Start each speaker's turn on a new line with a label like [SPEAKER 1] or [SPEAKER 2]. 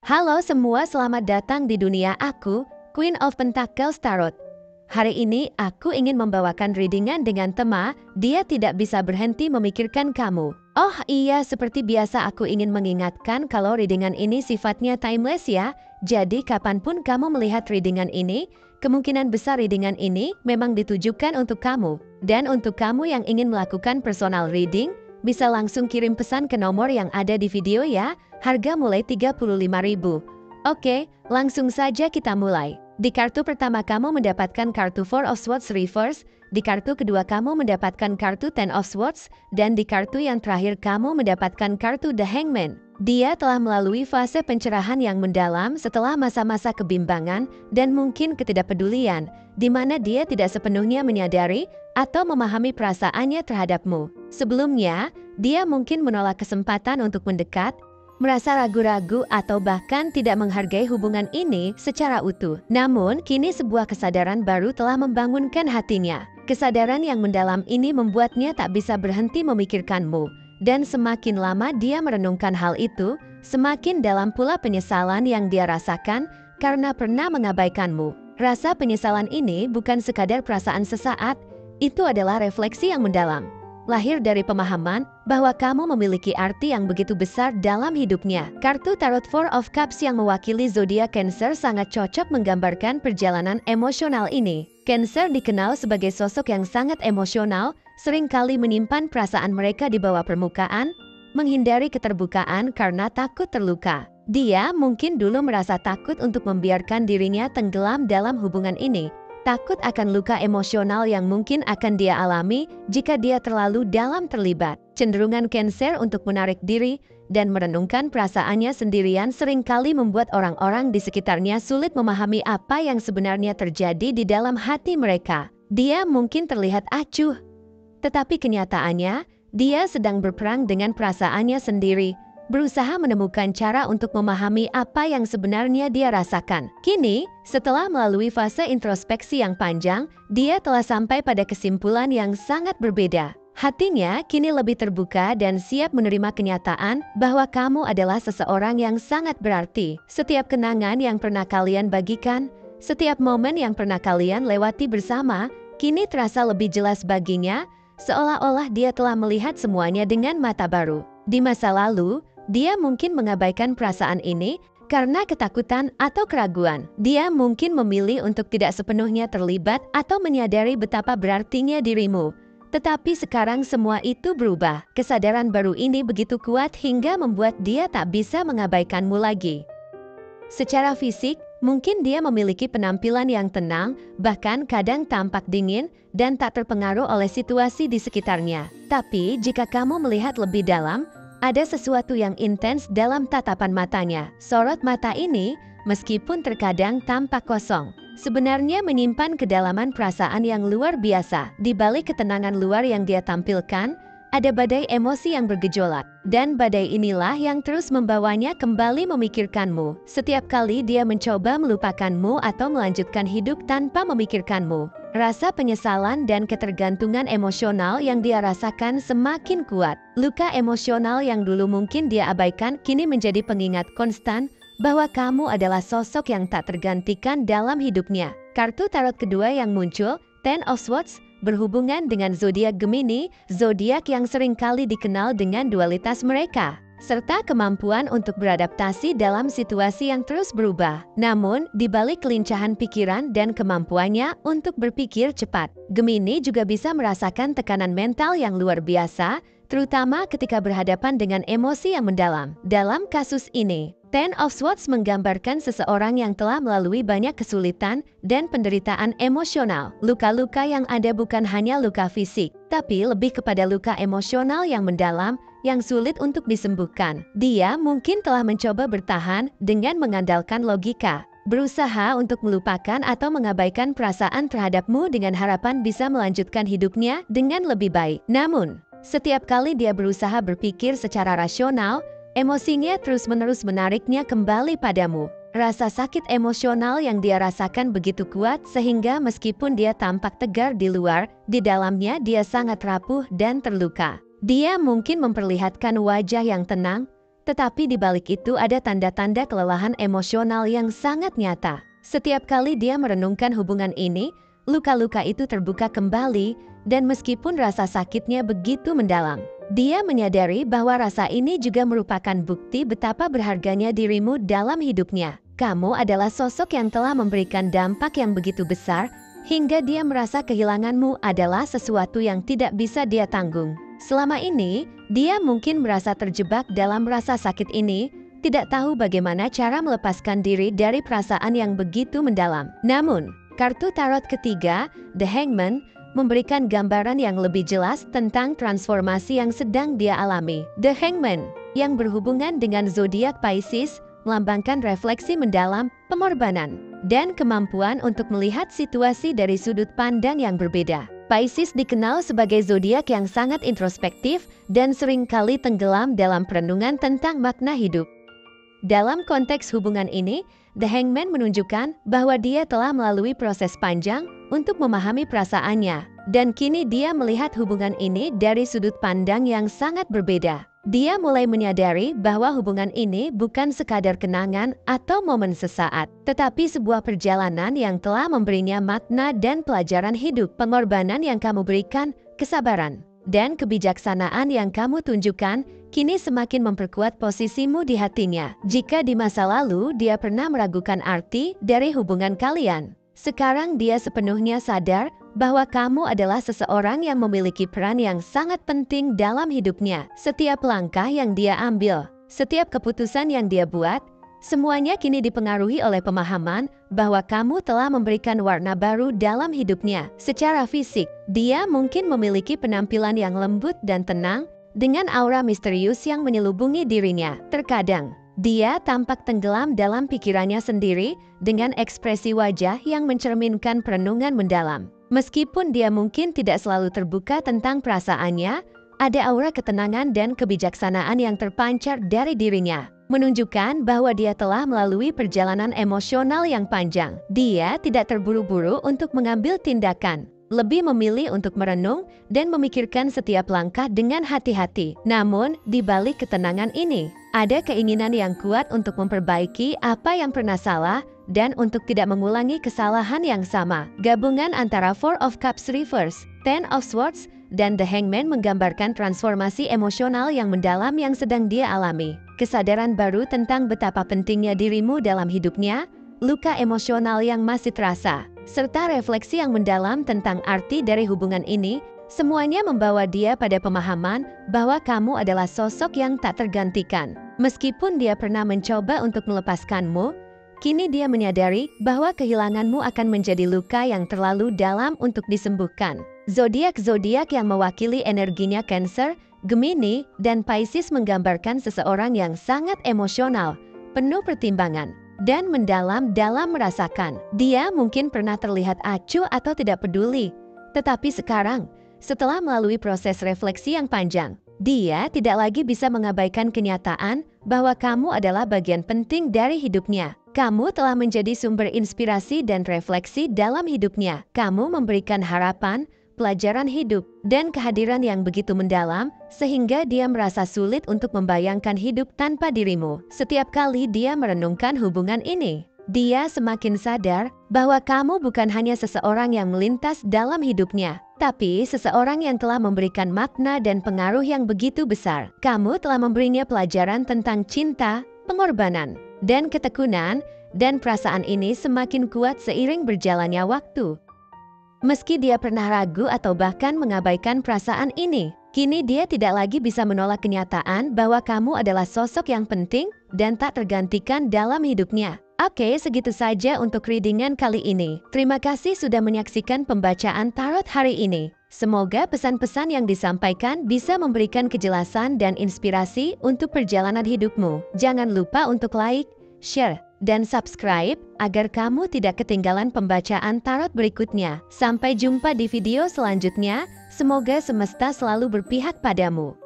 [SPEAKER 1] Halo semua, selamat datang di dunia aku, Queen of Pentacles Tarot. Hari ini aku ingin membawakan readingan dengan tema, dia tidak bisa berhenti memikirkan kamu. Oh iya, seperti biasa aku ingin mengingatkan kalau readingan ini sifatnya timeless ya. Jadi kapanpun kamu melihat readingan ini, kemungkinan besar readingan ini memang ditujukan untuk kamu. Dan untuk kamu yang ingin melakukan personal reading, bisa langsung kirim pesan ke nomor yang ada di video ya. Harga mulai 35.000. Oke, langsung saja kita mulai. Di kartu pertama kamu mendapatkan kartu Four of Swords Reverse, di kartu kedua kamu mendapatkan kartu Ten of Swords, dan di kartu yang terakhir kamu mendapatkan kartu The Hangman. Dia telah melalui fase pencerahan yang mendalam setelah masa-masa kebimbangan dan mungkin ketidakpedulian, di mana dia tidak sepenuhnya menyadari atau memahami perasaannya terhadapmu. Sebelumnya, dia mungkin menolak kesempatan untuk mendekat, merasa ragu-ragu atau bahkan tidak menghargai hubungan ini secara utuh. Namun, kini sebuah kesadaran baru telah membangunkan hatinya. Kesadaran yang mendalam ini membuatnya tak bisa berhenti memikirkanmu. Dan semakin lama dia merenungkan hal itu, semakin dalam pula penyesalan yang dia rasakan karena pernah mengabaikanmu. Rasa penyesalan ini bukan sekadar perasaan sesaat, itu adalah refleksi yang mendalam. Lahir dari pemahaman bahwa kamu memiliki arti yang begitu besar dalam hidupnya. Kartu Tarot Four of Cups yang mewakili zodiak Cancer sangat cocok menggambarkan perjalanan emosional ini. Cancer dikenal sebagai sosok yang sangat emosional, seringkali menyimpan perasaan mereka di bawah permukaan, menghindari keterbukaan karena takut terluka. Dia mungkin dulu merasa takut untuk membiarkan dirinya tenggelam dalam hubungan ini. Takut akan luka emosional yang mungkin akan dia alami jika dia terlalu dalam terlibat. Cenderungan Cancer untuk menarik diri dan merenungkan perasaannya sendirian seringkali membuat orang-orang di sekitarnya sulit memahami apa yang sebenarnya terjadi di dalam hati mereka. Dia mungkin terlihat acuh, tetapi kenyataannya, dia sedang berperang dengan perasaannya sendiri, berusaha menemukan cara untuk memahami apa yang sebenarnya dia rasakan. Kini, setelah melalui fase introspeksi yang panjang, dia telah sampai pada kesimpulan yang sangat berbeda. Hatinya kini lebih terbuka dan siap menerima kenyataan bahwa kamu adalah seseorang yang sangat berarti. Setiap kenangan yang pernah kalian bagikan, setiap momen yang pernah kalian lewati bersama, kini terasa lebih jelas baginya, seolah-olah dia telah melihat semuanya dengan mata baru. Di masa lalu, dia mungkin mengabaikan perasaan ini karena ketakutan atau keraguan. Dia mungkin memilih untuk tidak sepenuhnya terlibat atau menyadari betapa berartinya dirimu. Tetapi sekarang semua itu berubah. Kesadaran baru ini begitu kuat hingga membuat dia tak bisa mengabaikanmu lagi. Secara fisik, mungkin dia memiliki penampilan yang tenang, bahkan kadang tampak dingin dan tak terpengaruh oleh situasi di sekitarnya. Tapi jika kamu melihat lebih dalam, ada sesuatu yang intens dalam tatapan matanya. Sorot mata ini, meskipun terkadang tampak kosong, sebenarnya menyimpan kedalaman perasaan yang luar biasa. Di balik ketenangan luar yang dia tampilkan, ada badai emosi yang bergejolak. Dan badai inilah yang terus membawanya kembali memikirkanmu. Setiap kali dia mencoba melupakanmu atau melanjutkan hidup tanpa memikirkanmu, rasa penyesalan dan ketergantungan emosional yang dia rasakan semakin kuat. Luka emosional yang dulu mungkin dia abaikan kini menjadi pengingat konstan bahwa kamu adalah sosok yang tak tergantikan dalam hidupnya. Kartu tarot kedua yang muncul, Ten of Swords, berhubungan dengan zodiak Gemini, zodiak yang seringkali dikenal dengan dualitas mereka, serta kemampuan untuk beradaptasi dalam situasi yang terus berubah. Namun, di balik kelincahan pikiran dan kemampuannya untuk berpikir cepat, Gemini juga bisa merasakan tekanan mental yang luar biasa, terutama ketika berhadapan dengan emosi yang mendalam. Dalam kasus ini, Ten of Swords menggambarkan seseorang yang telah melalui banyak kesulitan dan penderitaan emosional. Luka-luka yang ada bukan hanya luka fisik, tapi lebih kepada luka emosional yang mendalam, yang sulit untuk disembuhkan. Dia mungkin telah mencoba bertahan dengan mengandalkan logika, berusaha untuk melupakan atau mengabaikan perasaan terhadapmu dengan harapan bisa melanjutkan hidupnya dengan lebih baik. Namun, setiap kali dia berusaha berpikir secara rasional, emosinya terus-menerus menariknya kembali padamu. Rasa sakit emosional yang dia rasakan begitu kuat sehingga meskipun dia tampak tegar di luar, di dalamnya dia sangat rapuh dan terluka. Dia mungkin memperlihatkan wajah yang tenang, Tetapi di balik itu ada tanda-tanda kelelahan emosional yang sangat nyata. Setiap kali dia merenungkan hubungan ini, luka-luka itu terbuka kembali, dan meskipun rasa sakitnya begitu mendalam, dia menyadari bahwa rasa ini juga merupakan bukti betapa berharganya dirimu dalam hidupnya. Kamu adalah sosok yang telah memberikan dampak yang begitu besar, hingga dia merasa kehilanganmu adalah sesuatu yang tidak bisa dia tanggung. Selama ini, dia mungkin merasa terjebak dalam rasa sakit ini, tidak tahu bagaimana cara melepaskan diri dari perasaan yang begitu mendalam. Namun, kartu tarot ketiga, The Hangman, memberikan gambaran yang lebih jelas tentang transformasi yang sedang dia alami. The Hangman, yang berhubungan dengan zodiak Pisces, melambangkan refleksi mendalam, pengorbanan, dan kemampuan untuk melihat situasi dari sudut pandang yang berbeda. Pisces dikenal sebagai zodiak yang sangat introspektif dan seringkali tenggelam dalam perenungan tentang makna hidup. Dalam konteks hubungan ini, The Hangman menunjukkan bahwa dia telah melalui proses panjang untuk memahami perasaannya, dan kini dia melihat hubungan ini dari sudut pandang yang sangat berbeda. Dia mulai menyadari bahwa hubungan ini bukan sekadar kenangan atau momen sesaat, tetapi sebuah perjalanan yang telah memberinya makna dan pelajaran hidup. Pengorbanan yang kamu berikan, kesabaran, dan kebijaksanaan yang kamu tunjukkan, kini semakin memperkuat posisimu di hatinya. Jika di masa lalu dia pernah meragukan arti dari hubungan kalian, sekarang dia sepenuhnya sadar bahwa kamu adalah seseorang yang memiliki peran yang sangat penting dalam hidupnya. Setiap langkah yang dia ambil, setiap keputusan yang dia buat, semuanya kini dipengaruhi oleh pemahaman bahwa kamu telah memberikan warna baru dalam hidupnya. Secara fisik, dia mungkin memiliki penampilan yang lembut dan tenang, dengan aura misterius yang menyelubungi dirinya. Terkadang, dia tampak tenggelam dalam pikirannya sendiri dengan ekspresi wajah yang mencerminkan perenungan mendalam. Meskipun dia mungkin tidak selalu terbuka tentang perasaannya, ada aura ketenangan dan kebijaksanaan yang terpancar dari dirinya, menunjukkan bahwa dia telah melalui perjalanan emosional yang panjang. Dia tidak terburu-buru untuk mengambil tindakan, lebih memilih untuk merenung dan memikirkan setiap langkah dengan hati-hati. Namun, di balik ketenangan ini, ada keinginan yang kuat untuk memperbaiki apa yang pernah salah dan untuk tidak mengulangi kesalahan yang sama. Gabungan antara Four of Cups Reverse, Ten of Swords, dan The Hangman menggambarkan transformasi emosional yang mendalam yang sedang dia alami. Kesadaran baru tentang betapa pentingnya dirimu dalam hidupnya, luka emosional yang masih terasa, serta refleksi yang mendalam tentang arti dari hubungan ini, semuanya membawa dia pada pemahaman bahwa kamu adalah sosok yang tak tergantikan. Meskipun dia pernah mencoba untuk melepaskanmu, kini dia menyadari bahwa kehilanganmu akan menjadi luka yang terlalu dalam untuk disembuhkan. Zodiak-zodiak yang mewakili energinya Cancer, Gemini, dan Pisces menggambarkan seseorang yang sangat emosional, penuh pertimbangan, dan mendalam dalam merasakan. Dia mungkin pernah terlihat acuh atau tidak peduli, tetapi sekarang, setelah melalui proses refleksi yang panjang, dia tidak lagi bisa mengabaikan kenyataan bahwa kamu adalah bagian penting dari hidupnya. Kamu telah menjadi sumber inspirasi dan refleksi dalam hidupnya. Kamu memberikan harapan, pelajaran hidup, dan kehadiran yang begitu mendalam, sehingga dia merasa sulit untuk membayangkan hidup tanpa dirimu. Setiap kali dia merenungkan hubungan ini, dia semakin sadar bahwa kamu bukan hanya seseorang yang melintas dalam hidupnya, tapi seseorang yang telah memberikan makna dan pengaruh yang begitu besar. Kamu telah memberinya pelajaran tentang cinta, pengorbanan, dan ketekunan, dan perasaan ini semakin kuat seiring berjalannya waktu. Meski dia pernah ragu atau bahkan mengabaikan perasaan ini, kini dia tidak lagi bisa menolak kenyataan bahwa kamu adalah sosok yang penting dan tak tergantikan dalam hidupnya. Oke, segitu saja untuk readingan kali ini. Terima kasih sudah menyaksikan pembacaan tarot hari ini. Semoga pesan-pesan yang disampaikan bisa memberikan kejelasan dan inspirasi untuk perjalanan hidupmu. Jangan lupa untuk like, share, dan subscribe agar kamu tidak ketinggalan pembacaan tarot berikutnya. Sampai jumpa di video selanjutnya. Semoga semesta selalu berpihak padamu.